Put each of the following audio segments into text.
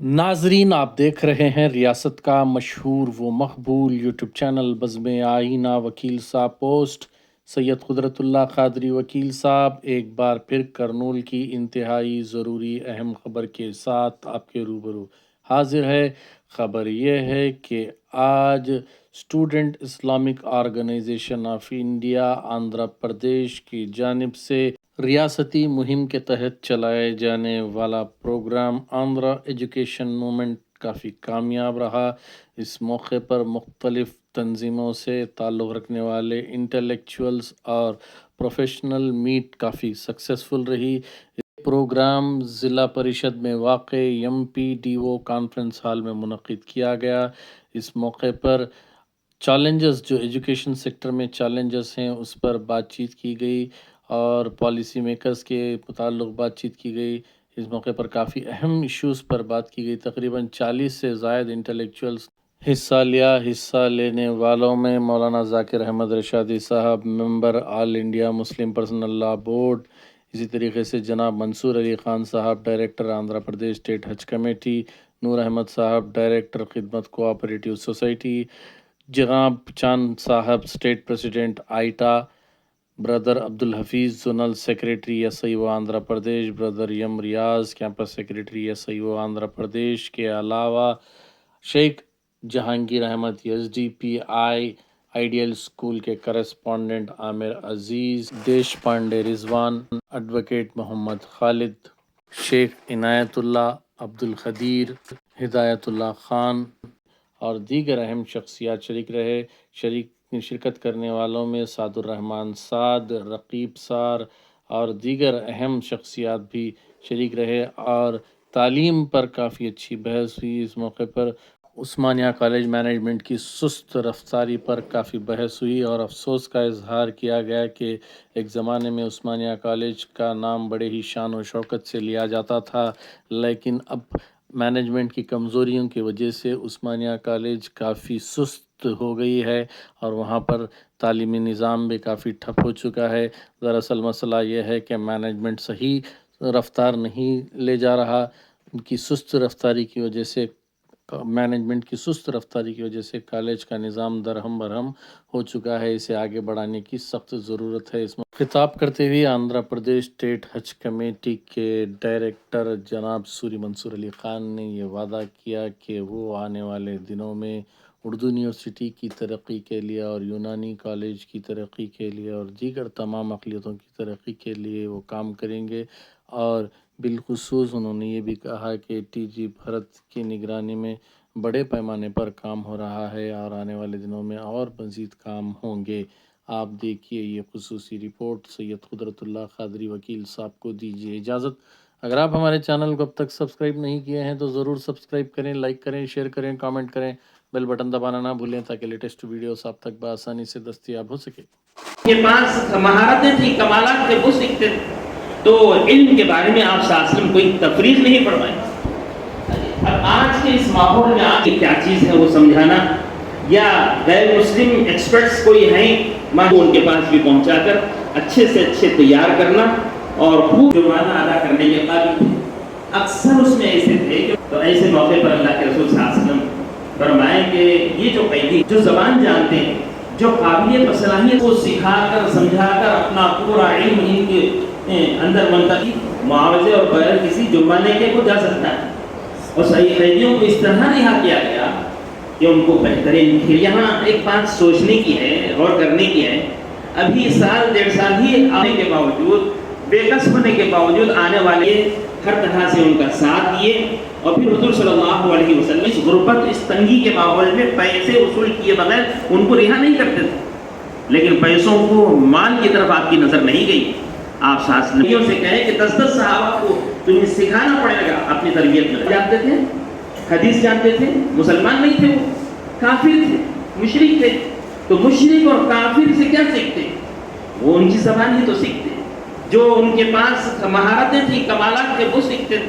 ناظرین، آپ دیکھ رہے ہیں ریاست کا مشہور و مقبول یوٹیوب چینل بزم آئینہ وکیل صاحب پوسٹ۔ سید قدرت اللہ قادری وکیل صاحب ایک بار پھر کرنول کی انتہائی ضروری اہم خبر کے ساتھ آپ کے روبرو حاضر ہے۔ خبر یہ ہے کہ آج student Islamic organisation of India Andhra Pradesh کی جانب سے ریاستی مہم کے تحت چلائے جانے والا پروگرام آندھرا ایجوکیشن موومنٹ کافی کامیاب رہا۔ اس موقع پر مختلف تنظیموں سے تعلق رکھنے والے انٹلیکچوئلز اور پروفیشنل میٹ کافی سکسیسفل رہی۔ یہ پروگرام ضلع پریشد میں واقع MPDO کانفرنس ہال میں منعقد کیا گیا۔ اس موقع پر چیلنجز جو ایجوکیشن سیکٹر میں چیلنجز ہیں اس پر بات چیت کی گئی اور پالیسی میکرز کے متعلق بات چیت کی گئی۔ اس موقع پر کافی اہم ایشوز پر بات کی گئی۔ تقریباً 40 سے زائد انٹلیکچوئلز حصہ لیا۔ حصہ لینے والوں میں مولانا ذاکر احمد رشادی صاحب، member all India Muslim personal law board, اسی طریقے سے جناب منصور علی خان صاحب، ڈائریکٹر آندھرا پردیش اسٹیٹ حج کمیٹی، نور احمد صاحب، ڈائریکٹر خدمت کوآپریٹیو سوسائٹی، جناب چاند صاحب اسٹیٹ پریزیڈنٹ آئیٹا، brother Abdul Hafeez zonal secretary SIO Andhra Pradesh, brother M Riyaz campus secretary SIO Andhra Pradesh کے علاوہ Sheikh Jahangir Ahmed SDPI ideal school کے کرسپونڈنٹ عامر عزیز، دیش پانڈے رضوان، ایڈوکیٹ محمد خالد، شیخ عنایت اللہ، عبدالقدیر، ہدایت اللہ خان اور دیگر اہم شخصیات شریک رہے۔ شرکت کرنے والوں میں سعد الرحمن سعد، رقیب سار اور دیگر اہم شخصیات بھی شریک رہے اور تعلیم پر کافی اچھی بحث ہوئی۔ اس موقع پر عثمانیہ کالج مینجمنٹ کی سست رفتاری پر کافی بحث ہوئی اور افسوس کا اظہار کیا گیا کہ ایک زمانے میں عثمانیہ کالج کا نام بڑے ہی شان و شوکت سے لیا جاتا تھا، لیکن اب مینجمنٹ کی کمزوریوں کی وجہ سے عثمانیہ کالج کافی سست ہو گئی ہے اور وہاں پر تعلیمی نظام بھی کافی ٹھپ ہو چکا ہے۔ دراصل مسئلہ یہ ہے کہ مینجمنٹ صحیح رفتار نہیں لے جا رہا، ان کی سست رفتاری کی وجہ سے کالج کا نظام درہم برہم ہو چکا ہے۔ اسے آگے بڑھانے کی سخت ضرورت ہے۔ اس میں خطاب کرتے ہوئے آندھرا پردیش اسٹیٹ حج کمیٹی کے ڈائریکٹر جناب سوری منصور علی خان نے یہ وعدہ کیا کہ وہ آنے والے دنوں میں اردو یونیورسٹی کی ترقی کے لیے اور یونانی کالج کی ترقی کے لیے اور دیگر تمام اقلیتوں کی ترقی کے لیے وہ کام کریں گے، اور بالخصوص انہوں نے یہ بھی کہا کہ TG بھرت کی نگرانی میں بڑے پیمانے پر کام ہو رہا ہے اور آنے والے دنوں میں اور مزید کام ہوں گے۔ آپ دیکھیے یہ خصوصی رپورٹ۔ سید قدرت اللہ قادری وکیل صاحب کو دیجیے اجازت۔ اگر آپ ہمارے چینل کو اب تک سبسکرائب نہیں کیے ہیں تو ضرور سبسکرائب کریں، لائک کریں، شیئر کریں، کامنٹ کریں، بیل بٹن دبانا نہ بھولیں تاکہ لیٹسٹ ویڈیوز آپ تک بآسانی سے دستیاب ہو سکے۔ کے پاس مہارتیں تھیں، کمالات تھے، وہ سیکھتے تھے، تو علم کے بارے میں آپ صلی اللہ علیہ وسلم کوئی تفریق نہیں فرمائی۔ اب آج کے اس ماحول میں آپ کی کیا چیز ہے وہ سمجھانا، یا غیر مسلم ایکسپرٹس کوئی ہیں ان کے پاس بھی پہنچا کر اچھے سے اچھے تیار کرنا اور خوب جرمانہ ادا کرنے کے قابل تھے۔ اکثر اس میں ایسے تھے کہ تو ایسے موقع پر اللہ کے رسول صلی اللہ علیہ وسلم فرمائے کہ یہ جو قیدی جو زبان جانتے ہیں، جو قابلیت و صلاحیت کو سکھا کر سمجھا کر اپنا پورا علم ان کے اندر منتقل معاوضے اور بغیر کسی جرمانے کے کو جا سکتا ہے، اور صحیح قیدیوں کو اس طرح رہا کیا گیا کہ ان کو بہترین کھیل۔ یہاں ایک بات سوچنے کی ہے، غور کرنے کی ہے، ابھی سال 1.5 سال ہی آنے کے باوجود، بے کس ہونے کے باوجود آنے والے ہر طرح سے ان کا ساتھ دیے، اور پھر حضور صلی اللہ علیہ وسلم اس غربت، اس تنگی کے ماحول میں پیسے وصول کیے بغیر ان کو رہا نہیں کرتے تھے، لیکن پیسوں کو مال کی طرف آپ کی نظر نہیں گئی۔ آپ ساتھیوں سے کہیں کہ 10 صحابہ کو تمہیں سکھانا پڑے گا اپنی تربیت میں۔ جانتے تھے، حدیث جانتے تھے، مسلمان نہیں تھے، وہ کافر تھے، مشرک تھے، تو مشرک اور کافر سے کیا سیکھتے؟ وہ ان کی زبان ہی تو سیکھتے، جو ان کے پاس مہارتیں تھیں، کمالات تھے، وہ سیکھتے تھے۔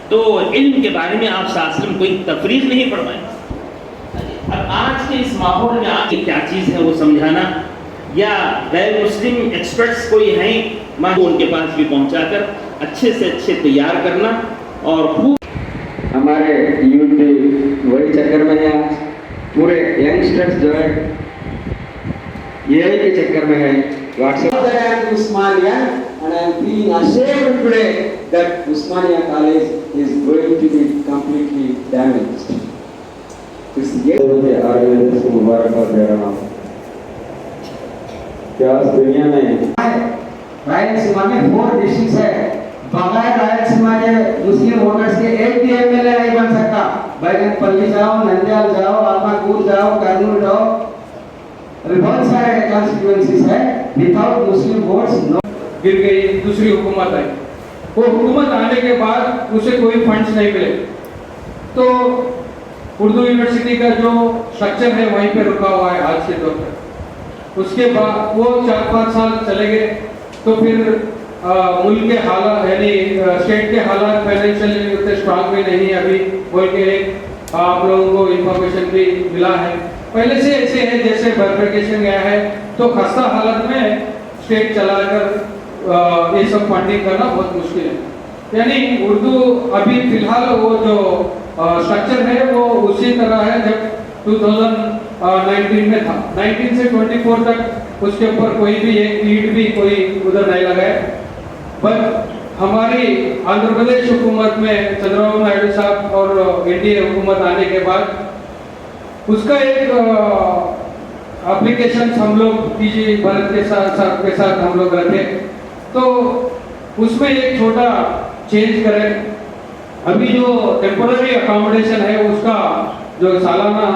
تو علم کے بارے میں آپ صلی اللہ علیہ وسلم کوئی تفریق نہیں فرمائی۔ اب آج کے اس ماحول میں آپ کی کیا چیز ہے وہ سمجھانا، یا غیر مسلم ایکسپرٹس کوئی ہیں ان کے پاس بھی پہنچا کر اچھے سے اچھے تیار کرنا اور خوب हमारे यूथ भी वही चक्कर में है आज, पूरे यंगस्टर्स जो है यही के चक्कर में है WhatsApp. I am Usmania and I am feeling ashamed today that Usmania College is going to be completely damaged. इस ये आर्गेनाइजेशन को मुबारकबाद दे रहा हूँ। क्या इस दुनिया में रायलसीमा में 4 डिस्ट्रिक्ट्स है, बगैर रायलसीमा के मुस्लिम वोटर्स के एक भी एमएलए नहीं बन सकता। बैगनपल्ली जाओ, नंद्याल जाओ, आलमाकूर जाओ, कर्नूल जाओ, अभी बहुत सारे कॉन्स्टिट्यूएंसीज है विदाउट मुस्लिम वोट्स नो। गिर गई, दूसरी हुकूमत आई, वो हुकूमत आने के बाद उसे कोई फंड्स नहीं मिले, तो उर्दू यूनिवर्सिटी का जो स्ट्रक्चर है वहीं पे रुका हुआ है आज के दौर पर। उसके बाद वो 4-5 साल चले गए, तो फिर मुल्क के हालात यानी स्टेट के हालात फाइनेंशियली उतने स्ट्रांग भी नहीं है अभी बोल के एक आप लोगों को इंफॉर्मेशन भी मिला है। पहले से ऐसे है जैसे बाइफरकेशन गया है, तो खस्ता हालत में स्टेट चलाकर ये सब फंडिंग करना बहुत मुश्किल है। यानी उर्दू अभी फिलहाल वो जो स्ट्रक्चर है वो उसी तरह है जब 2019 में था। 19 से 24 तक उसके ऊपर कोई भी एक ईंट भी कोई उधर नहीं लगाए। बट हमारी आंध्र प्रदेश हुकूमत में चंद्रबाबू नायडू साहब और एनडीए हुकूमत आने के बाद उसका एक एप्लीकेशन हम लोग पीजी भारत के साथ हम लोग रखे, तो उसमें एक छोटा चेंज करें। अभी जो टेम्पोररी अकोमोडेशन है उसका जो सालाना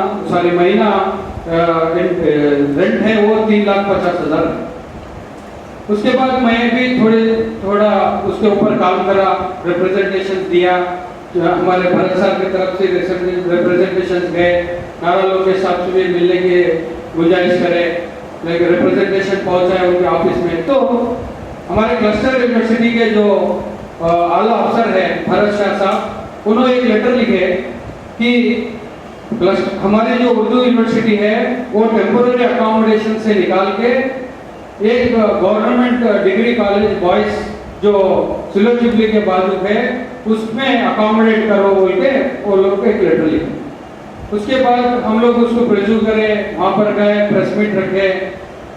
महीना रेंट है वो 3,50,000 है। उसके बाद मैं भी थोड़ा उसके ऊपर काम करा, रिप्रेजेंटेशन दिया, हमारे भारत साहब की तरफ से रिप्रेजेंटेशन गए, नारा लोकेश साहब से भी मिलने की गुंजाइश करे, लेकिन रिप्रेजेंटेशन पहुंचा है उनके ऑफिस में। तो हमारे क्लस्टर यूनिवर्सिटी के जो आला अफसर है भरत शाह साहब, उन्होंने एक लेटर लिखे कि हमारी जो उर्दू यूनिवर्सिटी है वो टेम्पोररी अकोमोडेशन से निकाल के एक गवर्नमेंट डिग्री कॉलेज बॉयज जो सिल्वर जुबली के बाजू है उसमें अकोमोडेट करो बोल के वो लोग को एक लेटर लिखे। उसके बाद हम लोग उसको प्रेज्यू करें, वहाँ पर गए, प्रेस मीट रखे,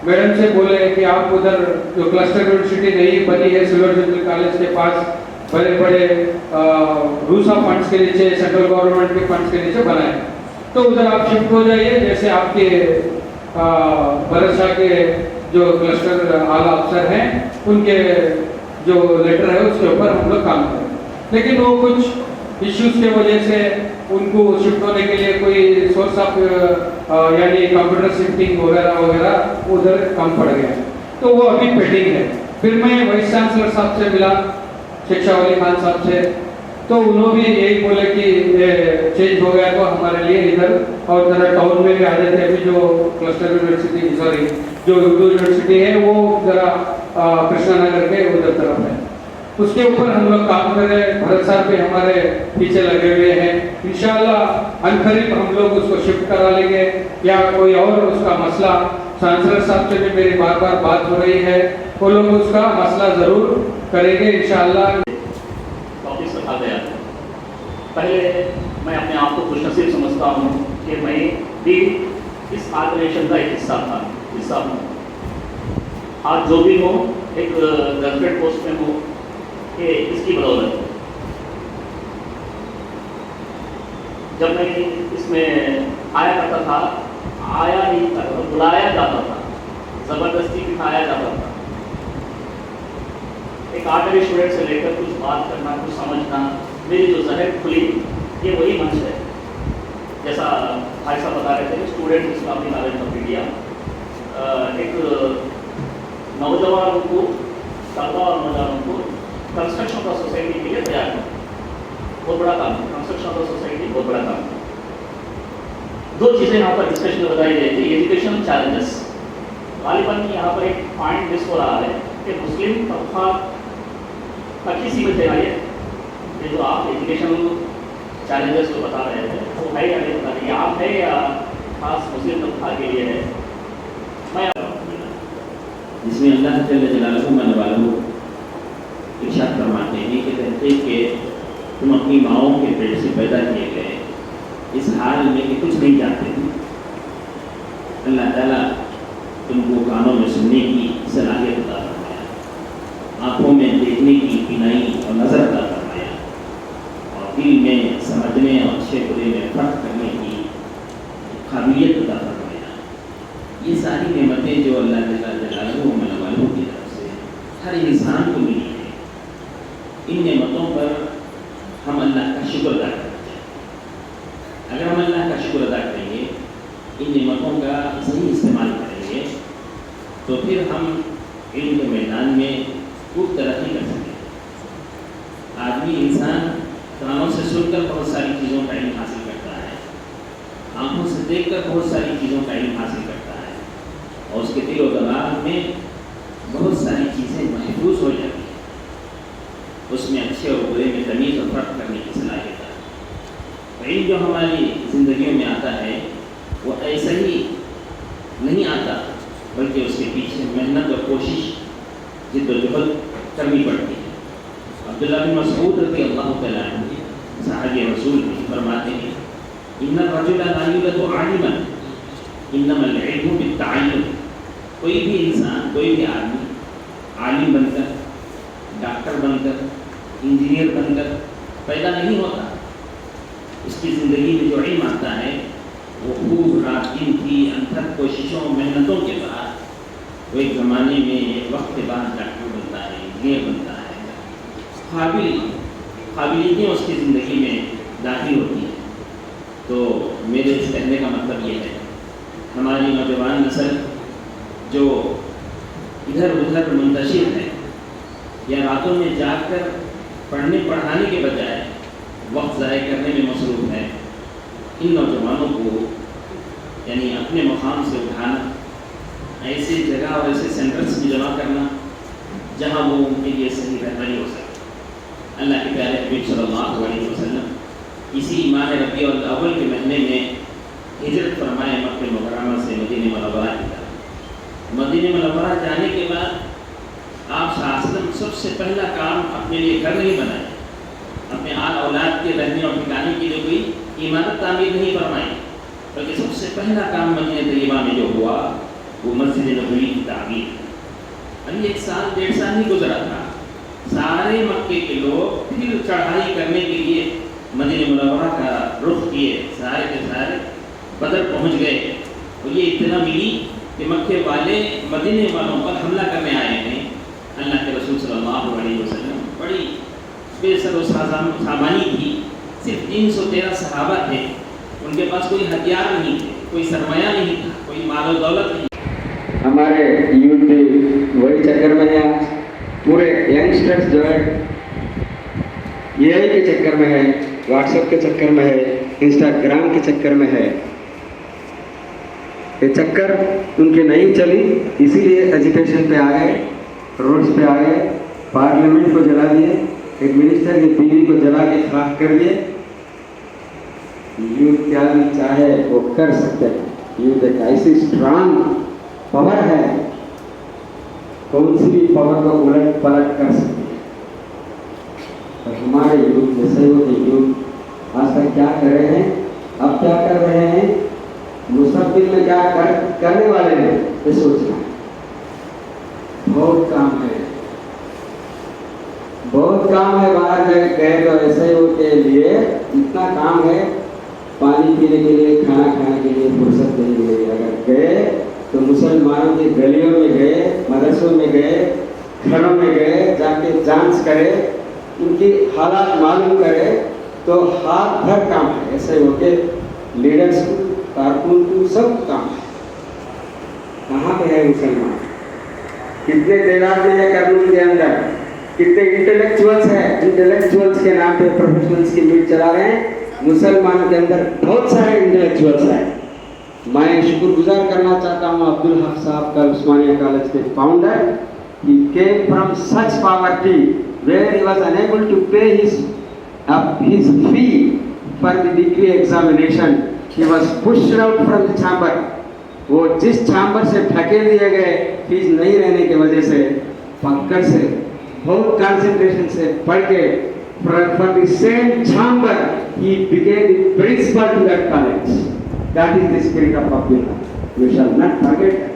मैडम से बोले कि आप उधर जो क्लस्टर यूनिवर्सिटी नई बनी है सिल्वर जुबली कॉलेज के पास बड़े बड़े रूसा फंड्स के नीचे, सेंट्रल गवर्नमेंट के फंड्स के नीचे बनाए, तो उधर आप शिफ्ट हो जाइए। जैसे आपके भरत शाह के जो क्लस्टर आला अफसर हैं उनके जो लेटर है उसके ऊपर हम लोग काम करें, लेकिन वो कुछ इश्यूज के वजह से उनको शिफ्ट होने के लिए कोई सोर्स ऑफ यानी कंप्यूटर शिफ्टिंग वगैरह वगैरह उधर कम पड़ गया, तो वो अभी पेंडिंग है। फिर मैं वाइस चांसलर साहब से मिला, शिक्षा वली खान साहब से, तो उन्होंने भी यही बोले कि चेंज हो गया तो हमारे लिए इधर और ज़रा टाउन में भी आ जाते। अभी जो क्लस्टर यूनिवर्सिटी सॉरी जो उर्दू यूनिवर्सिटी है वो ज़रा कृष्णा नगर के उधर तरफ है, उसके ऊपर हम लोग काम कर रहे हैं। भरत साहब भी हमारे पीछे लगे हुए हैं, इंशाल्लाह अनकरीब हम लोग उसको शिफ्ट करा लेंगे या कोई और उसका मसला चांसलर साहब से भी मेरी बार बार बात हो रही है, वो लोग उसका मसला ज़रूर करेंगे इंशाल्लाह। टॉपिक रखा गया। पहले मैं अपने आप को खुशनसीब समझता हूँ कि मैं भी इस ऑर्गेनाइजेशन का एक हिस्सा हूँ। आज जो भी हो एक ग्रेजुएट पोस्ट में हूँ कि इसकी बदौलत है। जब मैं इसमें आया करता था, आया नहीं करता, बुलाया जाता था, ज़बरदस्ती बिठाया जाता था। एक आर्टरी स्टूडेंट से लेकर कुछ बात करना, कुछ समझना, मेरी जो ज़हन खुली ये वही मंच है। जैसा भाई साहब बता रहे थे, student Islami college of India एक नौजवानों को, तलबा और नौजवानों को कंस्ट्रक्शन ऑफ सोसाइटी के लिए तैयार करना बहुत बड़ा काम है। कंस्ट्रक्शन ऑफ सोसाइटी बहुत बड़ा काम है। दो चीज़ें यहाँ पर डिस्कशन में बताई गई थी, एजुकेशन चैलेंजेस। गालिबन यहाँ पर एक पॉइंट मिस हो रहा है कि मुस्लिम तबका तक ही सीमित है। ये जो आप एजुकेशन चैलेंजेस जो बता रहे थे वो है या नहीं बता रही, आप है या खास मुस्लिम तबका के लिए है? मैं जिसमें अल्लाह जल्ल जलालहू इरशाद फरमाते हैं कि तहक़ीक़ के तुम अपनी माओं के पेट से पैदा किए गए इस हाल में कि कुछ नहीं जानते थे। अल्लाह ताला तुमको कानों में सुनने की सलाहियत अता फरमाया, आँखों में देखने की बीनाई और नज़र अता फरमाया, और दिल में समझने और अच्छे बुरे में फ़र्क करने की काबिलियत अता फरमाया। ये सारी नेमतें जो अल्लाह ताला जलालहू मलवालहू की तरफ से हर इंसान को मिली है, इन नेमतों पर हम अल्लाह का शुक्र अदा करना चाहिए। अगर हम अल्लाह का शुक्र अदा करेंगे, इन नेमतों का सही इस्तेमाल करेंगे, तो फिर हम इल्म के मैदान में खूब तरक्की कर सकेंगे। आदमी इंसान कानों से सुनकर बहुत सारी चीज़ों का इल्म हासिल करता है, आँखों से देखकर बहुत सारी चीज़ों का इल्म हासिल करता है, और उसके दिल और दिमाग में बहुत सारी चीज़ें महफूज हो जाती हैं। उसमें अच्छे और बुरे में तमीज़ और फ़र्क करने की सलाहियत है। इल्म जो हमारी ज़िंदगियों में आता है वो ऐसा ही नहीं आता, बल्कि उसके पीछे मेहनत और कोशिश जिद्दोजहद करनी पड़ती है। अब्दुल्लाह बिन मसऊद रज़ियल्लाहु तआला अन्हु सहाबी रसूल फरमाते हैं, इन्ना रजुला ला युलदु आलिमन इन्नमल इल्मु बित्तअल्लुम। कोई भी इंसान, कोई भी आदमी आलिम बनकर, डॉक्टर बनकर, इंजीनियर बनकर पैदा नहीं होता। उसकी ज़िंदगी में जो इल्म आता है वो खूब रात दिन की अनथक कोशिशों मेहनतों के बाद वो एक ज़माने में एक वक्त के बाद डॉक्टर बनता है, इंजीनियर बनता है, काबिलियतें उसकी ज़िंदगी में दाखिल होती हैं। तो मेरे इस कहने का मतलब ये है, हमारी नौजवान नस्ल जो इधर उधर मुंतशिर है या रातों में जाकर पढ़ने पढ़ाने के बजाय वक्त ज़ाय करने में मसरूफ़ है, इन नौजवानों को यानी अपने मुकाम से उठाना, ऐसी जगह और ऐसे सेंटर्स में जमा करना जहाँ वो उनके लिए सही रहबरी हो सके। अल्लाह के प्यारे हबीब सल्लल्लाहु अलैहि वसल्लम इसी माह रबीउल अव्वल के महीने में हिजरत फरमाए मक्के मुकर्रमा से मदीने मुनव्वरा की तरफ। मदीने मुनव्वरा जाने के बाद आप सल्लल्लाहु सबसे पहला काम अपने लिए घर नहीं बनाए, अपने आल औलाद के रहने और ठिकाने के लिए कोई इमारत तामीर नहीं फरमाई, बल्कि सबसे पहला काम मदीने तैयबा में जो हुआ वो मस्जिद नबवी की तामीर। अभी 1 साल 1.5 साल ही गुजरा था, सारे मक्के के लोग फिर चढ़ाई करने के लिए मदीने मुनव्वरा का रुख किए, सारे के सारे बदर पहुंच गए। और ये इतना मिली कि मक्के वाले मदीने वालों पर हमला करने आए हैं। अल्लाह के रसूल सल्लल्लाहु अलैहि वसल्लम बड़ी बेसर सामानी थी, सिर्फ 313 सहाबा थे, उनके पास कोई हथियार नहीं थे, कोई सरमाया नहीं था, कोई माल दौलत नहीं। हमारे यूथ भी वही चक्कर में है, पूरे यंगस्टर्स जो है एआई के चक्कर में है, व्हाट्सएप के चक्कर में है, इंस्टाग्राम के चक्कर में है। ये चक्कर उनकी नहीं चली, इसीलिए एजुकेशन पे आ गए, रोड्स पे आ गए, पार्लियामेंट को जला दिए, एक मिनिस्टर की बीवी को जला के खाक कर दिए। यूथ क्या भी चाहे वो कर सकते हैं। यूथ एक ऐसी स्ट्रांग पावर है, कौन सी भी पावर को उलट पलट कर सकती है। और हमारे यूथ जैसे होते यूथ आज तक क्या कर रहे हैं, अब क्या कर रहे हैं, मुस्तकबिल में क्या करने वाले हैं, ये सोचना है। बहुत काम है, बहुत काम है। बाहर गए तो ऐसे हो के लिए इतना काम है, पानी पीने के लिए, खाना खाने के लिए फुर्सत नहीं मिलेगी। अगर गए तो मुसलमानों की गलियों में गए, मदरसों में गए, घरों में गए, जाके जांच करे, उनकी हालात मालूम करे, तो हाथ भर काम है। ऐसे हो के लीडर्स को, कारकुन को सब काम है। कहाँ पे है मुसलमान, कितने तादाद में है कानून के अंदर, कितने इंटेलेक्चुअल्स हैं, इंटेलेक्चुअल्स के नाम पे प्रोफेशनल्स की मीट चला रहे हैं। मुसलमानों के अंदर बहुत सारे इंटेलेक्चुअल्स हैं। मैं शुक्रगुजार करना चाहता हूँ अब्दुल हक साहब का, उस्मानिया कॉलेज के founder. He came from such poverty where he was unable to pay his fee for the degree examination. He was pushed out from the chamber. वो जिस chamber से ढकेल दिए गए फीस नहीं रहने की वजह से, पकड़ से बहुत कंसंट्रेशन से पढ़ के from the same chamber, he became the principal to that college. That is the spirit of Abdul. We shall not forget that.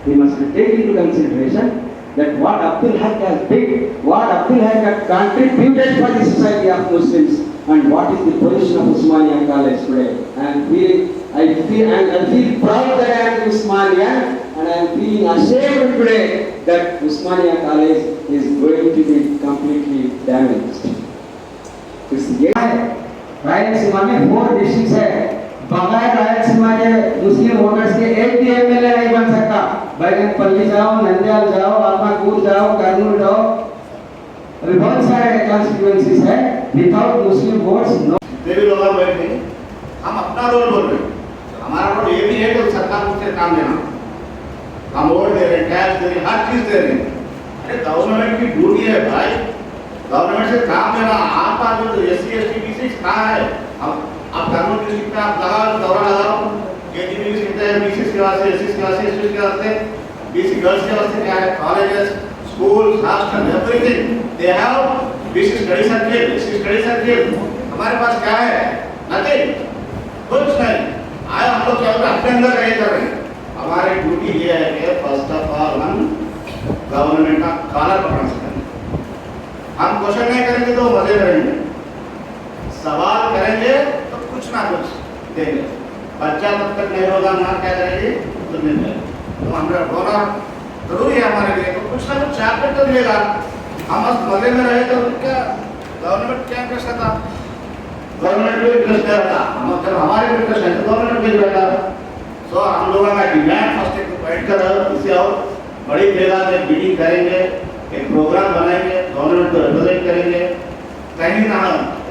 We must take into consideration that what Abdul Haq has been, what Abdul Haq has contributed for the society of Muslims, and what is the position of Usmania College today. I feel proud that I am Usmanian, and I am feeling ashamed today that Usmania College is going to be completely damaged. Rayalaseema में 4 district है, बगैर रायलसीमा के मुस्लिम voters के एक भी MLA नहीं बन सकता। बैगनपल्ली जाओ, नंद्याल जाओ, आलमाकूर जाओ, कर्नूल जाओ, अभी बहुत सारे कॉन्स्टिट्यूएंसीज है विदाउट मुस्लिम वोट्स। नो देवी लोग बैठे, हम अपना रोल बोल रहे हैं। हमारा रोल ये भी है कि सरकार को काम देना, हम वोट दे रहे हैं, टैक्स दे रहे हैं, हर चीज दे रहे हैं। अरे गवर्नमेंट की ड्यूटी है भाई, गवर्नमेंट से काम लेना। आप जो एससी एसटी बीसी कहाँ है? आप कानून की सीट पे आप लगाओ, दौरा लगाओ, केजीबी की सीट है, बीसी के वास्ते, एससी के वास्ते, एसटी के वास्ते, बीसी गर्ल्स के वास्ते क्या है? Colleges, school, hostel, everything they have BC study circle, SC study circle. हमारे पास क्या है? नथिंग, कुछ नहीं। आए हम लोग क्या अपने अंदर नहीं कर रहे हैं। हमारी ड्यूटी ये है कि फर्स्ट ऑफ ऑल हम गवर्नमेंट का कॉलर पकड़ सकते हैं। हम क्वेश्चन नहीं करेंगे तो मजे रहेंगे, सवाल करेंगे तो कुछ ना कुछ देंगे। बच्चा तब तक नहीं होगा ना क्या करेंगे तो नहीं करेंगे। तो हमारा होना जरूरी है हमारे लिए, तो कुछ ना कुछ चैप्टर तो मिलेगा। हम बस मजे में रहे तो क्या गवर्नमेंट क्या इंटरेस्ट था? गवर्नमेंट को इंटरेस्ट रहता, हम जब हमारे इंटरेस्ट है तो गवर्नमेंट भेज रहेगा। सो हम लोगों का डिमांड फर्स्ट एक बैठ कर इसे और बड़ी जगह में मीटिंग करेंगे, एक प्रोग्राम बनाएंगे, गवर्नमेंट को रिप्रेजेंट करेंगे। कहीं ना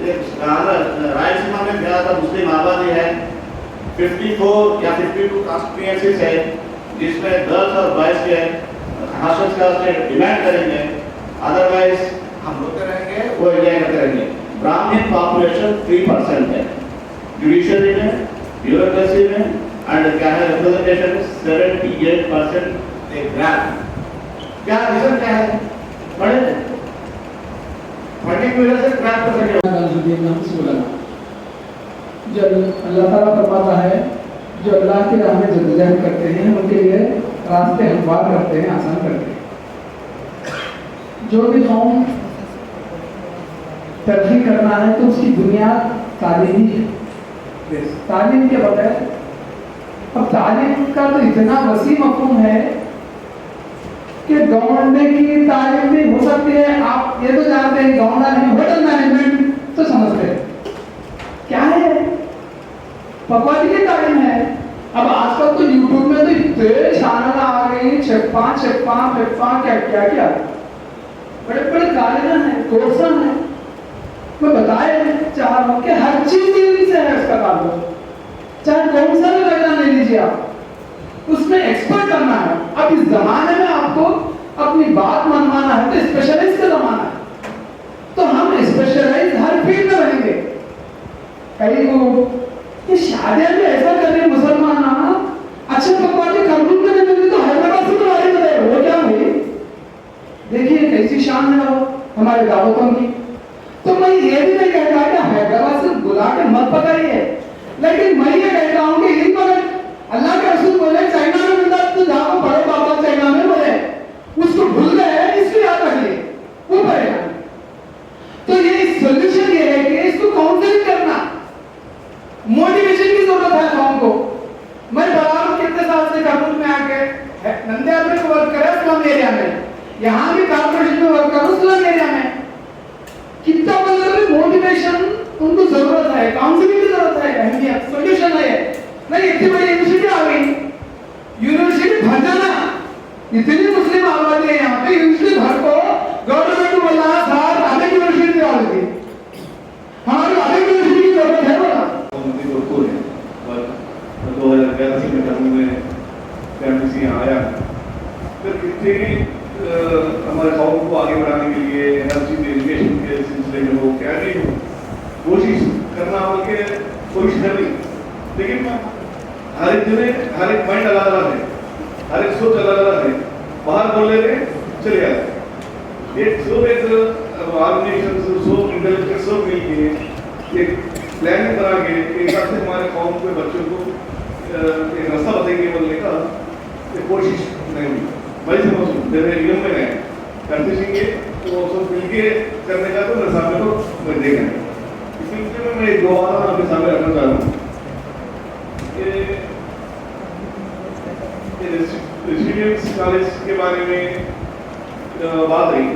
रायलसीमा में ज़्यादातर मुस्लिम आबादी है, 54 या 52 कॉन्स्टिट्यूएंसीज है, जिसमें गर्ल्स और बॉयज के हॉस्टल्स का डिमांड करेंगे। अदरवाइज हम रोते रहेंगे, वो एंजॉय करते रहेंगे। ब्राह्मण पॉपुलेशन 3% है, जुडिशरी में, ब्यूरोक्रेसी में, एंड क्या है रिप्रेजेंटेशन 78% एक ग्राफ। क्या रीजन क्या है? बड़े फंडिंग की वजह से ग्राफ कर सके। जो अल्लाह ताला फरमाता है, जो अल्लाह की राह में जद्दोजहद करते हैं उनके लिए रास्ते हमवार करते हैं, आसान करते हैं। जो भी कौम तरक्की करना है तो उसकी बुनियाद तालीम ही है। तालीम के बगैर, अब तालीम का तो इतना वसी मफहूम है कि दौड़ने की तालीम भी हो सकती है। आप ये तो जानते हैं, दौड़ना नहीं, होटल मैनेजमेंट तो समझते हैं क्या है, पकवान की तालीम है। अब आजकल तो यूट्यूब में तो इतने चैनल आ गए, छप्पा क्या क्या बड़े बड़े कॉलेज हैं, कोर्स हैं, मैं बताए चार के हर चीज से है उसका ताल्लुक। चाहे कौन सा भी मैदान ले लीजिए आप, उसमें एक्सपर्ट करना है। अब इस जमाने में आपको अपनी बात मनवाना है तो स्पेशलिस्ट का जमाना है, तो हम स्पेशलाइज हर फील्ड में रहेंगे। कई को ये शादियां भी ऐसा कर रहे हैं मुसलमान, अच्छे पकवान कर्नूल में नहीं तो हैदराबाद से तो आ रही है, वो क्या हुई? देखिए कैसी शान है वो हमारे दावतों की। तो मैं ये भी नहीं कहता कि हैदराबाद से बुला के मत पकाइए, लेकिन मैं ये कहता हूँ कि इन पर अल्लाह के रसूल बोले चाइना में मिलता तो जाओ पढ़ो बाबा, चाइना में बोले उसको भूल गए, इसको याद रखिए वो पढ़ेगा। तो ये सॉल्यूशन ये है कि इसको काउंसलिंग करना, मोटिवेशन की जरूरत है कौम को। मैं बता रहा कितने साल से कर्नूल में आके नंद्याल में वर्क कर स्लम एरिया में, यहाँ भी कॉर्पोरेशन में वर्क कर स्लम एरिया में, कितना मतलब मोटिवेशन उनको जरूरत है, काउंसलिंग की जरूरत है, अहमियत सॉल्यूशन है। नहीं इतनी बड़ी यूनिवर्सिटी आ गई, यूनिवर्सिटी भर जाना, इतनी मुस्लिम आबादी है यहाँ पे, यूनिवर्सिटी भर को गवर्नमेंट को बोला सर हमें यूनिवर्सिटी दिला देती, हमारी अलग यूनिवर्सिटी की जरूरत है बोला। 2011 में कर्नूल में कैंपस यहाँ आया, फिर कितने हमारे कौम को आगे बढ़ाने के लिए हर चीज एजुकेशन के सिलसिले में हो क्या नहीं हो कोशिश करना हो के कोशिश कर रही, लेकिन हर एक जने हर एक माइंड अलग अलग है, हर एक सोच अलग अलग है, बाहर बोल लेते चले आते। एक जो एक ऑर्गेनाइजेशन सब इंटेलेक्चुअल सब मिलके एक प्लानिंग बना के एक हिसाब से हमारे कौम के बच्चों को एक रास्ता बताएंगे बोलने का एक कोशिश नहीं हुई। बड़ी समझ मेरे नियम में है करते सीखेंगे तो सब मिलके करने का तो मेरे सामने तो मैं देखा इसी में मैं दो बात आपके सामने रखना चाह रहा हूँ कि रेसिडेंस कॉलेज के बारे में बात रही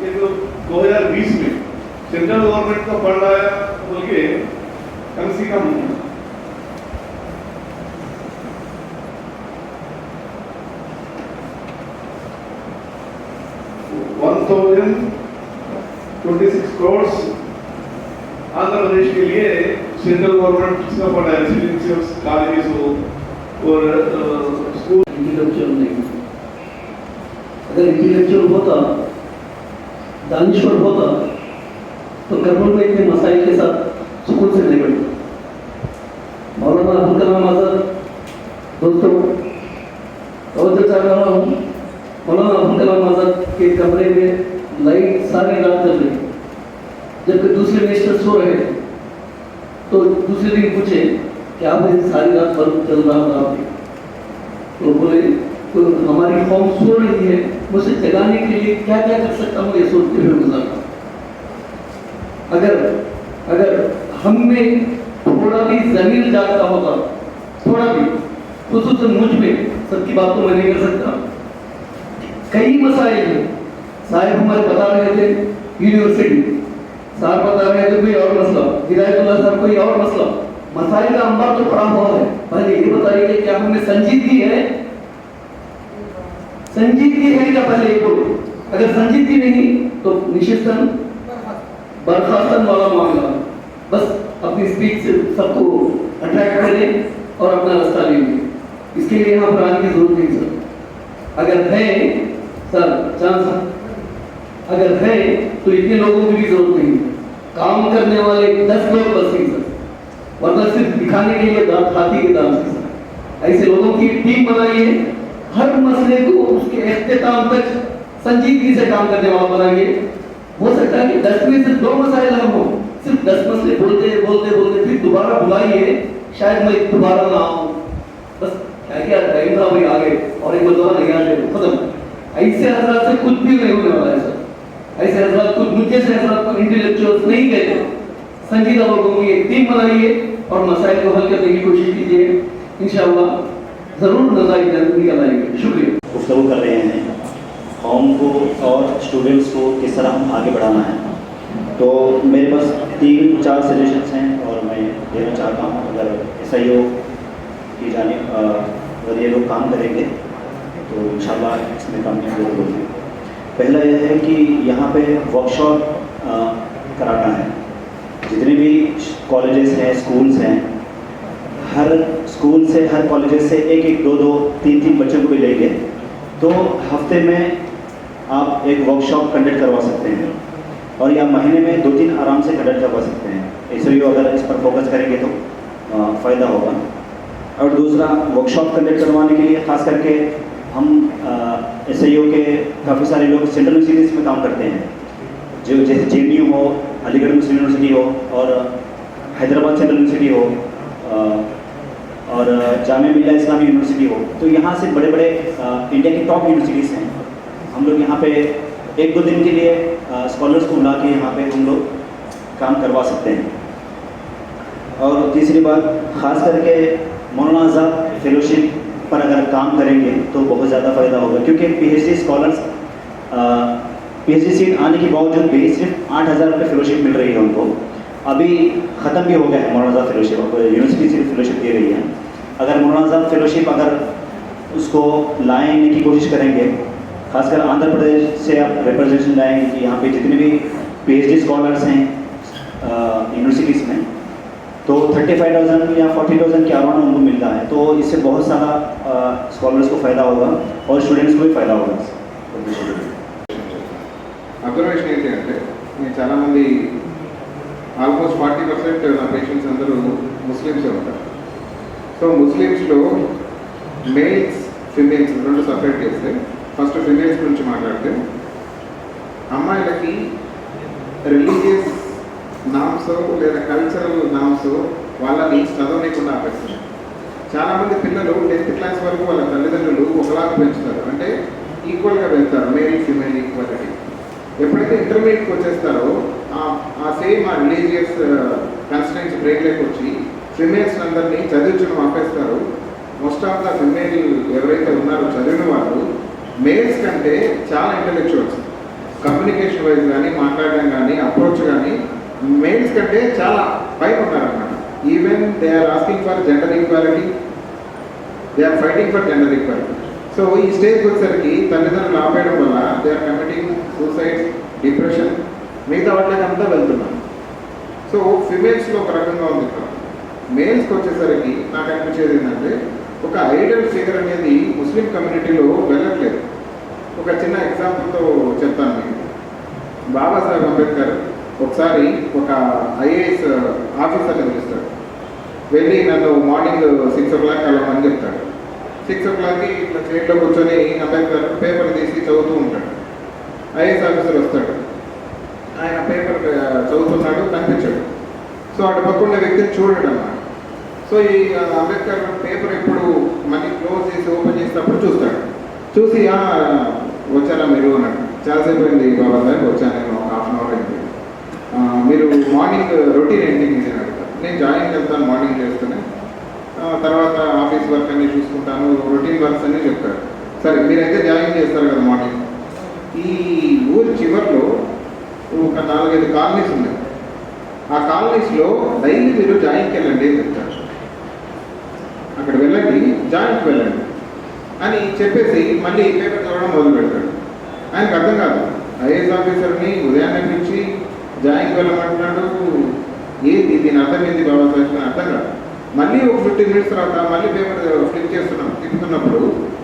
ये तो 2020 में सेंट्रल गवर्नमेंट का फंड आया बोल के कम से कम 1026 करोड़ आंध्र प्रदेश के लिए सेंट्रल गवर्नमेंट का फंड है रेसिडेंशियल कॉलेजेस हो और स्कूल। इंटेलेक्चुअल नहीं, अगर इंटेलेक्चुअल होता दानिश्वर होता तो करनूल में इतने मसाइल के साथ स्कूल से नहीं बढ़ता। मौलाना अब्दुल कलाम आज़ाद दोस्तों तवज्जो चाह रहा हूँ, मौलाना अब्दुल कलाम आज़ाद के कमरे में लाइट सारी रात चल रही जबकि दूसरे मिनिस्टर सो रहे थे। तो दूसरे दिन पूछे कि आप सारी रात बल्ब चल रहा था आपके, तो बोले तो हमारी कौम सो रही है, मुझे जगाने के लिए क्या क्या कर सकता हूँ ये सोचते हुए गुजारा। अगर हम में थोड़ा भी जमीन जागता होता, थोड़ा भी, खुसूसन मुझ में, सबकी बात तो मैं नहीं कर सकता, कई मसाइल हैं। साहब हमारे बता रहे थे यूनिवर्सिटी, साहब बता रहे थे कोई और मसला, हिदायतुल्लाह साहब कोई और मसला, मसाइल का अंबार तो पड़ा हुआ है। पहले ये बताइए कि क्या हमें संजीदगी है? संजीदगी है क्या? पहले ये बोलो। अगर संजीदगी नहीं तो निशिस्तन बर्खास्तन वाला मामला, बस अपनी स्पीच से सबको अट्रैक्ट करें और अपना रास्ता लेंगे। इसके लिए यहाँ पर आने की जरूरत नहीं सर। अगर है सर चांस, अगर है तो इतने लोगों की भी जरूरत नहीं है, काम करने वाले 10 लोग बस नहीं सर, वरना सिर्फ दिखाने के लिए दांत हाथी के दांत से सर। ऐसे लोगों की टीम बनाइए, हर मसले को उसके इख्तिताम तक संजीदगी से काम करने वाला बनाइए। हो सकता है कि 10 में से 2 मसाइल हम हो, सिर्फ 10 मसले बोलते बोलते बोलते फिर दोबारा बुलाइए, शायद मैं दोबारा ना आऊँ। बस क्या टाइम था वही आ गए और एक मरतबा नहीं आ गए, खत्म। ऐसे हजरात से कुछ भी नहीं होने वाला है सर। ऐसे हजरात कुछ मुझे से हजरात को इंटेलेक्चुअल्स नहीं कहते। संजीदा लोगों की एक टीम बनाइए और मसाइल को हल करने की कोशिश कीजिए, इंशाअल्लाह जरूर नतीजे निकल आएंगे। शुक्रिया। गुफ्तगू कर रहे हैं कौम को और स्टूडेंट्स को किस तरह हम आगे बढ़ाना है, तो मेरे पास 3-4 सजेशंस हैं और मैं देना चाहता हूँ। अगर SIO की जानिब अगर ये लोग काम करेंगे तो इंशाल्लाह इसमें कामयाब जरूर होगी। पहला यह है कि यहाँ पे वर्कशॉप कराना है। जितने भी कॉलेजेस हैं, स्कूल्स हैं, हर स्कूल से, हर कॉलेजेस से 1-1, 2-2, 3-3 बच्चों को भी लेंगे तो हफ्ते में आप एक वर्कशॉप कंडक्ट करवा सकते हैं और या महीने में 2-3 आराम से कंडक्ट करवा सकते हैं। SIO अगर इस पर फोकस करेंगे तो फ़ायदा होगा। और दूसरा, वर्कशॉप कंडक्ट करवाने के लिए ख़ास करके हम SIO के काफ़ी सारे लोग सेंट्रल यूनिवर्सिटीज़ में काम करते हैं, जो जैसे JNU हो, अलीगढ़ मुस्लिम यूनिवर्सिटी हो और हैदराबाद सेंट्रल यूनिवर्सिटी हो और जामिया मिल्ला इस्लामी यूनिवर्सिटी हो। तो यहाँ से बड़े बड़े इंडिया की टॉप यूनिवर्सिटीज़ हैं। हम लोग यहाँ पे 1-2 दिन के लिए स्कॉलर्स को बुला के यहाँ पे हम लोग काम करवा सकते हैं। और तीसरी बात, ख़ास करके मौलाना आज़ाद फेलोशिप पर अगर काम करेंगे तो बहुत ज़्यादा फ़ायदा होगा, क्योंकि PhD स्कॉलर्स PhD सीट आने के बावजूद भी सिर्फ 8,000 रुपये फेलोशिप मिल रही है उनको। अभी ख़त्म भी हो गया है मौलाना आज़ाद फेलोशिप, यूनिवर्सिटी से फेलोशिप दे रही है। अगर मौलाना आज़ाद फेलोशिप अगर उसको लाने की कोशिश करेंगे, खासकर आंध्र प्रदेश से आप रिप्रेजेंटेशन लाएंगे कि यहाँ पे जितने भी PhD स्कॉलर्स हैं यूनिवर्सिटीज़ में, तो 35,000 या 40,000 के अराउंड उनको मिलता है। तो इससे बहुत सारा स्कॉलर्स को फ़ायदा होगा और स्टूडेंट्स को भी फ़ायदा होगा। అబ్జర్వేషన్ ఏంటి అంటే నేను చాలామంది ఆల్మోస్ట్ 40% నా పేషెంట్స్ అందరూ ముస్లిమ్సే ఉంటారు. సో ముస్లిమ్స్లో మేల్స్ ఫిమేల్స్ రెండు సపరేట్ చేస్తే, ఫస్ట్ ఫిమేల్స్ గురించి మాట్లాడితే అమ్మాయిలకి రిలీజియస్ నామ్స్ లేదా కల్చరల్ నామ్స్ వాళ్ళని చదవనీయకుండా ఆపేస్తారు. చాలామంది పిల్లలు 10th క్లాస్ వరకు వాళ్ళ తల్లిదండ్రులు ఒకలాగా పెంచుతారు, అంటే ఈక్వల్గా పెంచుతారు, మేల్ ఫీమేల్ ఈక్వాలిటీ. ఎప్పుడైతే ఇంటర్మీడియట్కి వచ్చేస్తారో ఆ సేమ్ ఆ రిలీజియస్ కన్స్టెంట్స్ బ్రేక్లోకి వచ్చి ఫిమేల్స్ అందరినీ చదివించడం ఆపేస్తారు. మోస్ట్ ఆఫ్ ద ఫిమేల్ ఎవరైతే ఉన్నారో చదివిన వాళ్ళు మేల్స్ కంటే చాలా ఇంటెలెక్చువల్స్, కమ్యూనికేషన్ వైజ్ కానీ మాట్లాడడం కానీ అప్రోచ్ కానీ మేల్స్ కంటే చాలా పైన ఉన్నారన్నమాట. Even they are asking for gender equality, they are fighting for gender equality. So ఈ స్టేజ్కి వచ్చేసరికి తల్లిదండ్రులు ఆపేయడం వల్ల they are committing suicides, depression, మిగతా వాటికంతా వెళ్తున్నారు. సో ఫిమేల్స్లో ఒక రకంగా ఉంది. మేల్స్కి వచ్చేసరికి నాకు అనిపించేది ఏంటంటే ఒక ఐడల్ ఫిగర్ అనేది ముస్లిం కమ్యూనిటీలో వెళ్ళట్లేదు. ఒక చిన్న ఎగ్జాంపుల్తో చెప్తాను మీకు. బాబాసాహెబ్ అంబేద్కర్ ఒకసారి ఒక ఐఏఎస్ ఆఫీసర్ని పిలుస్తాడు. వెళ్ళి నన్ను మార్నింగ్ 6 o'clock కలవమని చెప్తాడు. 6 o'clockకి ఇట్లా చైర్లో కూర్చొని అంబేద్కర్ పేపర్ తీసి చదువుతూ ఉంటాడు. ఐఏఎస్ ఆఫీసర్ వస్తాడు, ఆయన పేపర్ చదువుతున్నాడు, కనిపించాడు. సో అటు పక్కన వ్యక్తిని చూడడం అన్నమాట. సో ఈ అంబేద్కర్ పేపర్ ఎప్పుడు మళ్ళీ క్లోజ్ చేసి ఓపెన్ చేసినప్పుడు చూస్తాడు. చూసి వచ్చారా మీరు అన్నాడు. చాలాసేపు అయింది బాబా సార్, వచ్చాను నేను, ఒక 1/2 hour అయింది. మీరు మార్నింగ్ రొటీన్ ఏంటి ఇది అని అడుగుతాను. నేను జాయిన్కి వెళ్తాను, మార్నింగ్ చేస్తాను, తర్వాత ఆఫీస్ వర్క్ అన్నీ చూసుకుంటాను, రొటీన్ వర్క్స్ అన్నీ చెప్తారు. సరే మీరైతే జాయిన్ చేస్తారు కదా మార్నింగ్. ఈ ఊరి చివరిలో ఒక 4-5 కాలనీస్ ఉన్నాయి. ఆ కాలనీస్లో డైలీ మీరు జాయిన్కి వెళ్ళండి అని చెప్తారు. అక్కడ వెళ్ళండి, జాయిన్కి వెళ్ళండి అని చెప్పేసి మళ్ళీ పేపర్ చదవడం మొదలు పెడతాడు. ఆయనకు అర్థం కాదు, ఐఏఎస్ ఆఫీసర్ని ఉదయాన్నే నుంచి జాయిన్కి వెళ్ళమంటున్నాడు, ఏది దీని అర్థం ఏంది బాబా సార్ అర్థం కాదు. మళ్ళీ ఒక 15 minutes తర్వాత మళ్ళీ పేపర్ ఫ్లిప్ తిప్పుతున్నప్పుడు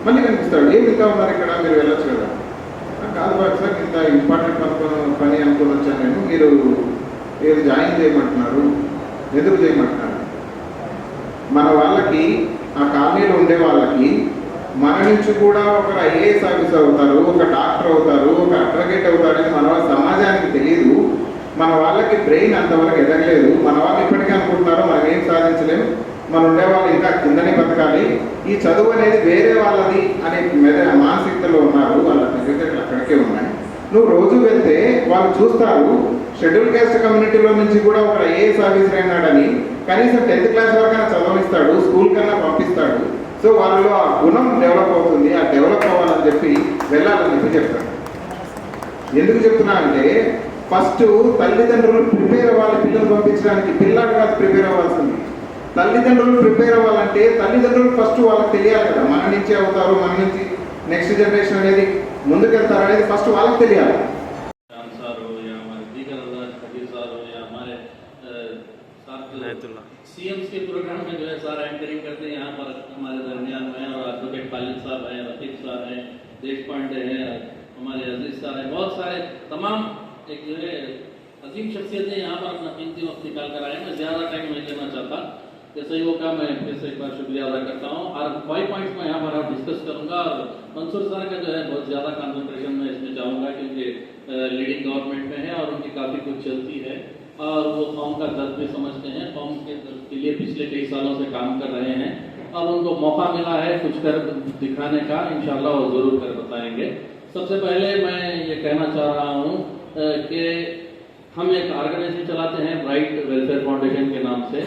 మళ్ళీ కనిపిస్తాడు. ఏమి ఇంకా ఉన్నారు ఇక్కడ, మీరు వెళ్ళొచ్చు కదా. కాదు బాబా సార్, ఇంత ఇంపార్టెంట్ పని అనుకుని వచ్చాను నేను, మీరు ఏది జాయిన్ చేయమంటున్నారు, ఎందుకు చేయమంటున్నారు? మన వాళ్ళకి, ఆ కాలనీలో ఉండే వాళ్ళకి మన నుంచి కూడా ఒకరు ఐఏఎస్ ఆఫీసర్ అవుతారు, ఒక డాక్టర్ అవుతారు, ఒక అడ్వకేట్ అవుతారని మన వాళ్ళ సమాజానికి తెలియదు. మన వాళ్ళకి బ్రెయిన్ అంతవరకు ఎదగలేదు. మన వాళ్ళు ఇప్పటికీ అనుకుంటున్నారు మనం ఏం సాధించలేము, మన ఉండేవాళ్ళు ఇంకా కిందనే బతకాలి, ఈ చదువు అనేది వేరే వాళ్ళది అనే మానసికతలో ఉన్నారు. వాళ్ళ తెలివితేటలు అక్కడికే ఉన్నాయి. నువ్వు రోజు వెళ్తే వాళ్ళు చూస్తారు, షెడ్యూల్ క్యాస్ట్ కమ్యూనిటీలో నుంచి కూడా ఒక ఐఏఎస్ ఆఫీసర్ అయినాడని కనీసం 10th క్లాస్ వరకు చదవనిస్తాడు, స్కూల్ కన్నా పంపిస్తాడు. సో వాళ్ళలో ఆ గుణం డెవలప్ అవుతుంది, ఆ డెవలప్ అవ్వాలని చెప్పి వెళ్ళాలని చెప్పి చెప్తాడు. ఎందుకు చెప్తున్నా అంటే ఫస్ట్ తల్లిదండ్రులు ప్రిపేర్ అవ్వాలి పిల్లలు పంపించడానికి. పిల్లాడు కాదు ప్రిపేర్ అవ్వాల్సింది, తల్లిదండ్రులు ప్రిపేర్ అవ్వాలంటే తల్లిదండ్రులు ఫస్ట్ వాళ్ళకి తెలియాలి కదా, మన నుంచి అవుతారు, మన నుంచి నెక్స్ట్ జనరేషన్ అనేది ముందుకెళ్తారు అనేది ఫస్ట్ వాళ్ళకి తెలియాలి. सीएम्स के प्रोग्राम में जो है सारा एंकरिंग करते हैं, यहाँ पर हमारे दरमियान में और एडवोकेट खालिद साहब हैं, रफीक साहब हैं, देश पांडे हैं, हमारे अजीज साहब हैं, बहुत सारे तमाम एक जो है अजीम शख्सियतें यहाँ पर अपना कीमती वक्त निकाल कर आए। मैं ज़्यादा टाइम नहीं लेना चाहता, जैसे ही होगा मैं फिर से एक बार शुक्रिया अदा करता हूँ। और 5 points मैं यहाँ पर आप डिस्कस करूँगा और मंसूर सर का जो है बहुत ज़्यादा कॉन्सेंट्रेशन मैं इसमें चाहूँगा, क्योंकि लीडिंग गवर्नमेंट में है और उनकी काफ़ी कुछ चलती है और वो कौम का दर्द भी समझते हैं, कौम के दर्द के लिए पिछले कई सालों से काम कर रहे हैं। अब उनको मौका मिला है कुछ कर दिखाने का, इंशाल्लाह वो ज़रूर कर बताएंगे। सबसे पहले मैं ये कहना चाह रहा हूँ कि हम एक ऑर्गेनाइजेशन चलाते हैं ब्राइट वेलफेयर फाउंडेशन के नाम से।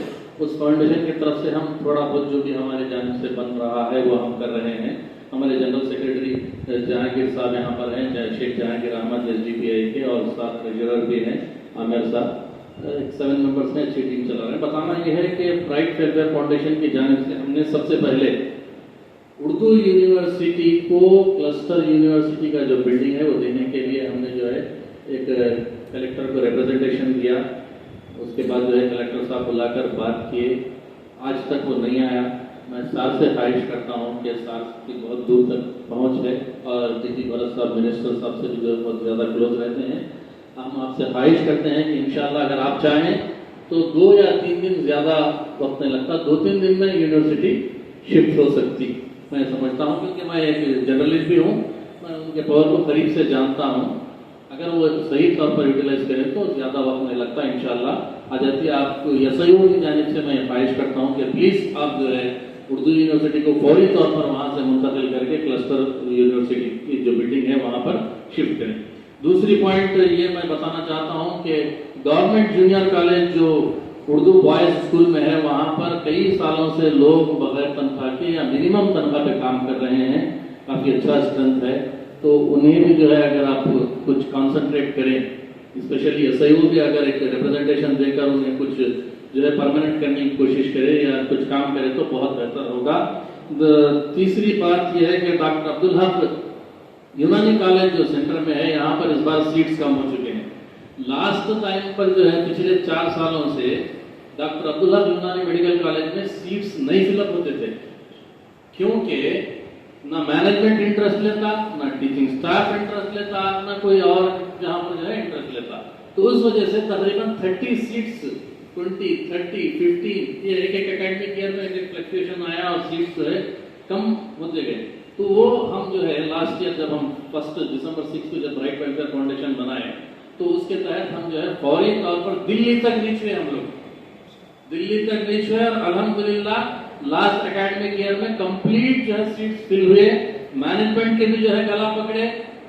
उस फाउंडेशन की तरफ से हम थोड़ा बहुत जो भी हमारे जानिब से बन रहा है वो हम कर रहे हैं। हमारे जनरल सेक्रेटरी जहांगीर साहब यहाँ पर हैं, शेख जहांगीर अहमद SDPI के, और साथ ट्रेजरर भी हैं आमिर साहब। 7 मेंबर्स में अच्छी टीम चला रहे हैं। बताना यह है कि ब्राइट वेलफेयर फाउंडेशन की जानिब से हमने सबसे पहले उर्दू यूनिवर्सिटी को क्लस्टर यूनिवर्सिटी का जो बिल्डिंग है वो देने के लिए हमने जो है एक कलेक्टर को रिप्रेजेंटेशन दिया। उसके बाद जो है कलेक्टर साहब बुलाकर बात किए, आज तक वो नहीं आया। मैं सार से ख्वाहिश करता हूँ कि सार की बहुत दूर तक पहुँच है और DP भरत साहब मिनिस्टर साहब से भी जो बहुत ज़्यादा क्लोज रहते हैं। हम आपसे ख्वाहिश करते हैं कि इंशाल्लाह अगर आप चाहें तो 2 या 3 दिन ज़्यादा वक्त नहीं लगता, 2-3 दिन में यूनिवर्सिटी शिफ्ट हो सकती, मैं समझता हूँ, क्योंकि मैं एक जर्नलिस्ट भी हूँ, मैं उनके पावर को करीब से जानता हूँ। अगर वो सही तौर पर यूटिलाइज करें तो ज़्यादा वक्त नहीं लगता इंशाल्लाह आ जाती है। आपको SIO की जानिब से मैं ख्वाहिश करता हूँ कि प्लीज़ आप जो है उर्दू यूनिवर्सिटी को फौरी तौर पर वहाँ से मुंतकिल करके क्लस्टर यूनिवर्सिटी की जो बिल्डिंग है वहाँ पर शिफ्ट करें। दूसरी पॉइंट ये मैं बताना चाहता हूँ कि गवर्नमेंट जूनियर कॉलेज जो उर्दू बॉयज़ स्कूल में है वहाँ पर कई सालों से लोग बगैर तनख्वाह के या मिनिमम तनख्वाह पे काम कर रहे हैं, काफ़ी अच्छा स्ट्रेंथ है, तो उन्हें भी जो है अगर आप कुछ कॉन्सेंट्रेट करें, स्पेशली SIO भी अगर एक रिप्रेजेंटेशन देकर उन्हें कुछ जो है परमानेंट करने की कोशिश करे या कुछ काम करे तो बहुत बेहतर होगा। तीसरी बात यह है कि डॉक्टर अब्दुल हक यूनानी कॉलेज जो सेंटर में है यहाँ पर इस बार सीट्स कम हो चुके हैं। लास्ट टाइम पर जो है पिछले 4 सालों से डॉक्टर अब्दुल हक यूनानी मेडिकल कॉलेज में सीट्स नहीं फिलअप होते थे, क्योंकि ना मैनेजमेंट इंटरेस्ट लेता, ना टीचिंग स्टाफ इंटरेस्ट लेता, ना कोई और जहाँ पर जो है इंटरेस्ट लेता। तो उस वजह से तकरीबन 30 सीट्स 20, 30, 15 ये एक एकेडमिक ईयर में एक फ्लक्चुएशन आया और सीट्स जो है कम होते गए। तो वो हम जो है लास्ट ईयर जब हम 1 दिसंबर 6 को जब राइट वेलफेयर फाउंडेशन बनाए तो उसके तहत हम जो है फौरी तौर पर दिल्ली तक रीच हुए, हम लोग दिल्ली तक रीच हुए और अल्हम्दुलिल्लाह लास्ट एकेडमिक ईयर में कंप्लीट जो है सीट्स फिल हुए। मैनेजमेंट के भी जो है गला पकड़े,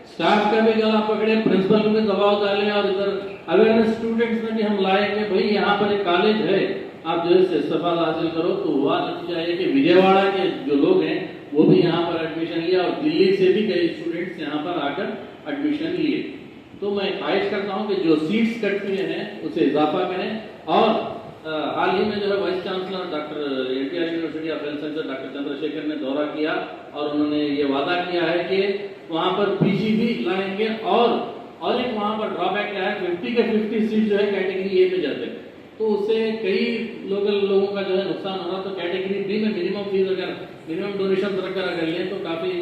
स्टाफ का भी गला पकड़े, प्रिंसिपल को भी दबाव डाले और इधर अवेयरनेस स्टूडेंट्स में भी हम लाए कि भाई यहाँ पर एक कॉलेज है, आप जो है इस्तेफाद हासिल करो। तो हुआ नतीजा ये कि विजयवाड़ा के जो लोग हैं वो भी यहाँ पर एडमिशन लिया और दिल्ली से भी कई स्टूडेंट्स यहाँ पर आकर एडमिशन लिए। तो मैं ख्वाहिश करता हूँ कि जो सीट्स कट हुए हैं उसे इजाफा करें। और हाल ही में जो है vice chancellor doctor NTR university of health sciences doctor Chandrashekhar ने दौरा किया और उन्होंने ये वादा किया है कि वहाँ पर PG भी लाएंगे। और एक वहाँ पर ड्रॉबैक क्या है, 50 के 50 सीट जो है कैटेगरी A में जाते हैं, तो उससे कई लोगों का जो है नुकसान हो रहा। तो कैटेगरी B में मिनिमम फीस अगर मिनिमम डोनेशन रखकर अगर लें तो काफ़ी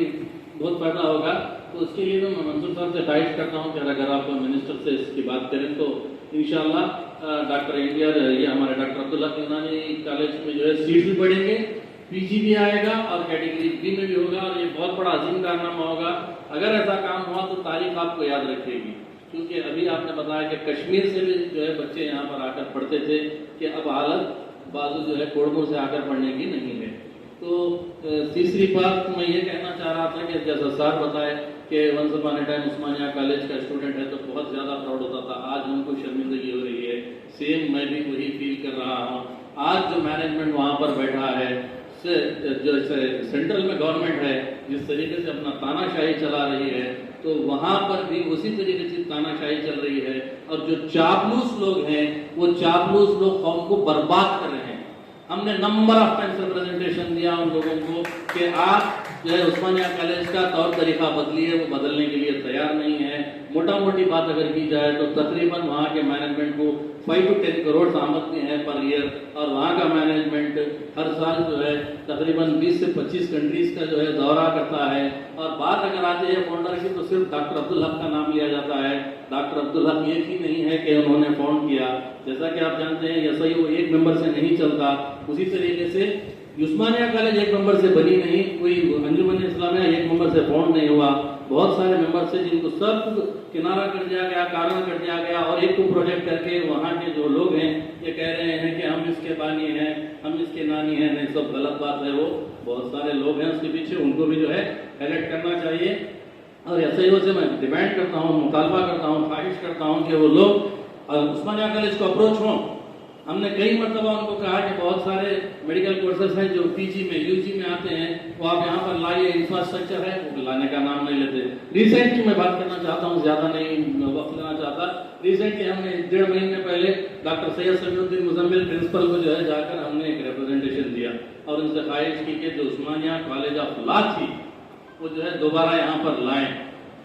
बहुत फायदा होगा। तो उसके लिए मैं मंसूर साहब से ख्वाहिश करता हूँ कि अगर आप मिनिस्टर से इसकी बात करें तो इंशाल्लाह डॉक्टर NTR ये हमारे डॉक्टर अब्दुल हक यूनानी कॉलेज में जो है सीट भी बढ़ेंगे, PG भी आएगा और कैटेगरी B में भी होगा और ये बहुत बड़ा अजीम कारनामा होगा। अगर ऐसा काम हुआ तो तारीख आपको याद रखेगी, क्योंकि अभी आपने बताया कि कश्मीर से भी जो है बच्चे यहाँ पर आकर पढ़ते थे कि अब हालत बाजू जो है कोडमो से आकर पढ़ने की नहीं है। तो तीसरी बात मैं ये कहना चाह रहा था कि जैसा सर बताए कि once upon a time Osmania college का स्टूडेंट है तो बहुत ज़्यादा प्राउड होता था, आज हमको शर्मिंदगी हो रही है। सेम मैं भी वही फील कर रहा हूँ। आज जो मैनेजमेंट वहाँ पर बैठा है, जो सेंट्रल में गवर्नमेंट है जिस तरीके से अपना तानाशाही चला रही है, तो वहाँ पर भी उसी तरीके से तानाशाही चल रही है। और जो चापलूस लोग हैं वो चापलूस लोग कौम को बर्बाद कर रहे हैं। हमने नंबर ऑफ टाइम्स रिप्रेजेंटेशन दिया उन लोगों को कि आप जो है उस्मानिया कॉलेज का तौर तरीका बदलिए, वो बदलने के लिए तैयार नहीं है। मोटा मोटी बात अगर की जाए तो तकरीबन वहाँ के मैनेजमेंट को 5 to 10 करोड़ आमदनी है पर ईयर, और वहाँ का मैनेजमेंट हर साल जो है तकरीबन 20 से 25 कंट्रीज का जो है दौरा करता है। और बात अगर आती है फाउंडर की तो सिर्फ डॉक्टर अब्दुल हक का नाम लिया जाता है। डॉक्टर अब्दुल हक ये ही नहीं है कि उन्होंने फाउंड किया, जैसा कि आप जानते हैं SIO एक मेंबर से नहीं चलता। उसी तरीके से उस्मानिया कॉलेज एक मेंबर से बनी नहीं, कोई अंजुमन इस्लामिया एक मेंबर से फाउंड नहीं हुआ। बहुत सारे मेंबर से जिनको सब किनारा कर दिया गया, कारण कर दिया गया, और एक को प्रोजेक्ट करके वहाँ के जो लोग हैं ये कह रहे हैं कि हम इसके बानी हैं, हम इसके नानी हैं। नहीं, सब गलत बात है। वो बहुत सारे लोग हैं उसके पीछे, उनको भी जो है एलेक्ट करना चाहिए। और SIO से मैं डिमांड करता हूँ, मुतालबा करता हूँ, ख्वाहिश करता हूँ कि वो लोग उस्मानिया कॉलेज को अप्रोच हों। हमने कई मरतबा उनको कहा कि बहुत सारे मेडिकल कोर्सेज हैं जो PG में UG में आते हैं, वो आप यहाँ पर लाइए, इंफ्रास्ट्रक्चर है, वो लाने का नाम नहीं लेते। रिसेंटली मैं बात करना चाहता हूँ, ज़्यादा नहीं वक्त लेना चाहता। रिसेंटली हमने 1.5 महीने पहले डॉक्टर सैयद समीउद्दीन मुजम्मिल प्रिंसिपल को जो है जाकर हमने एक रिप्रेजेंटेशन दिया और उनसे ख्वाहिश की कि जो उस्मानिया कॉलेज ऑफ लॉ थी वो जो है दोबारा यहाँ पर लाएँ।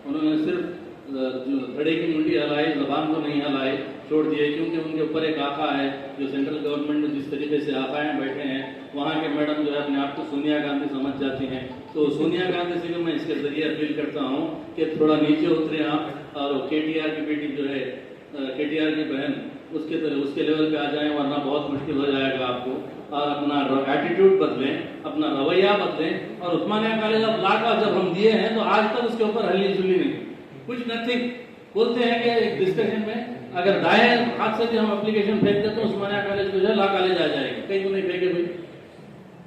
उन्होंने सिर्फ धड़े की मुंडी हलाई, जबान को नहीं हलाई, छोड़ दिए, क्योंकि उनके ऊपर एक आका है जो सेंट्रल गवर्नमेंट में जिस तरीके से आकाएँ बैठे हैं, वहाँ के मैडम जो है अपने आप को सोनिया गांधी समझ जाती हैं। तो सोनिया गांधी से भी मैं इसके जरिए अपील करता हूँ कि थोड़ा नीचे उतरे आप, और KTR की बेटी जो है, KTR की बहन, उसके लेवल पे आ जाएं, वरना बहुत मुश्किल हो जाएगा आपको। और अपना एटीट्यूड बदलें, अपना रवैया बदलें। और उस्मानिया कॉलेज ऑफ लॉ का जब हम दिए हैं तो आज तक उसके ऊपर हल्ली जुली नहीं, कुछ नथिंग। बोलते हैं कि एक डिस्कशन में अगर दाएं हाथ से जो हम एप्लीकेशन फेंक दें तो उस्मानिया कॉलेज को जो है लॉ कॉलेज आ जाएगा। कहीं को नहीं फेंके भाई,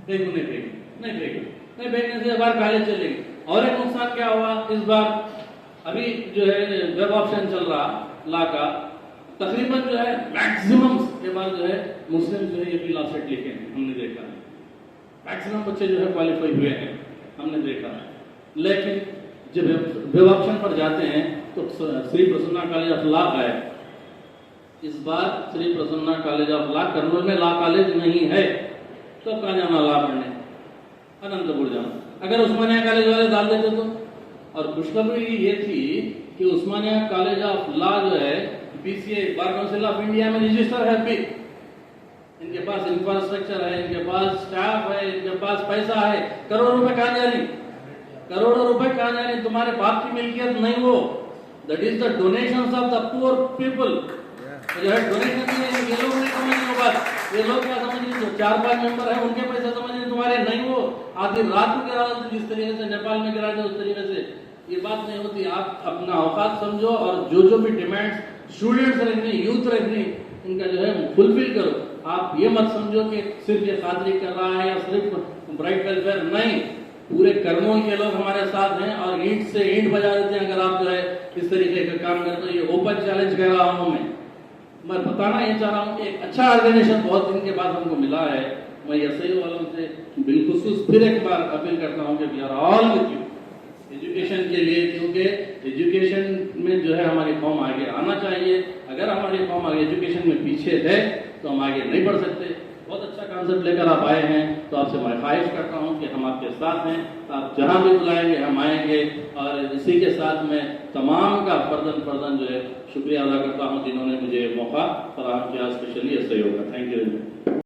कहीं को नहीं फेंके, नहीं फेंकने से बार कॉलेज चलेगी। और एक नुकसान क्या हुआ इस बार, अभी जो है वेब ऑप्शन चल रहा लॉ का, तकरीबन जो है मैक्सिमम के बाद जो है मुस्लिम जो है ये भी लॉ सेट लिखे हैं, हमने देखा है। मैक्सिमम बच्चे जो है क्वालिफाई हुए हैं, हमने देखा है। लेकिन जब वेब ऑप्शन पर जाते हैं तो Shri Prasanna college of law है। इस बार Shri Prasanna college of law Kurnool में लॉ कॉलेज नहीं है, तो कहाँ जाना लॉ पढ़ने, अनंतपुर जाना। अगर उस्मानिया कॉलेज वाले डाल देते तो। और खुशखबरी ये थी कि उस्मानिया कॉलेज ऑफ लॉ जो है BCA bar council of India में रजिस्टर है अभी। इनके पास इंफ्रास्ट्रक्चर है, इनके पास स्टाफ है, इनके पास पैसा है। करोड़ों रुपए कहाँ जा रही, करोड़ों रुपए कहाँ जा रही, तुम्हारे बाप की मिल्कियत नहीं वो, that is the donations of the poor people. जो है डोनेशन में ये लोग नहीं समझ बात, ये लोग क्या समझ रहे, जो 4-5 मेंबर है उनके पैसे समझ रहे, तुम्हारे नहीं। वो आधी रात को गिरा देते, जिस तरीके से नेपाल में गिरा दे उस तरीके से ये बात नहीं होती। आप अपना औकात समझो और जो भी डिमांड्स स्टूडेंट्स रखनी, यूथ रखनी, इनका जो है फुलफिल करो। आप ये मत समझो कि सिर्फ ये खातरी कर रहा है या सिर्फ ब्राइट वेलफेयर, नहीं, पूरे कर्मों के लोग हमारे साथ हैं और ईंट से ईंट बजा देते हैं। अगर आप जो है इस तरीके का काम करते हो, ये ओपन चैलेंज कर रहा हूँ मैं बताना ये चाह रहा हूँ कि एक अच्छा ऑर्गेनाइजेशन बहुत दिन के बाद हमको मिला है। मैं SIO वालों से बिलखुसूस फिर एक बार अपील करता हूँ कि we are all with you education के लिए, क्योंकि एजुकेशन में जो है हमारी कौम आगे आना चाहिए। अगर हमारी कौम आगे एजुकेशन में पीछे है तो हम आगे नहीं बढ़ सकते। बहुत अच्छा कॉन्सेप्ट लेकर आप आए हैं, तो आपसे मैं ख्वाहिश करता हूं कि हम आपके साथ हैं, आप जहां भी बुलाएंगे हम आएंगे। और इसी के साथ मैं तमाम का फर्दन जो है शुक्रिया अदा करता हूं जिन्होंने मुझे मौका फराहम किया, स्पेशली SIO का। Thank you.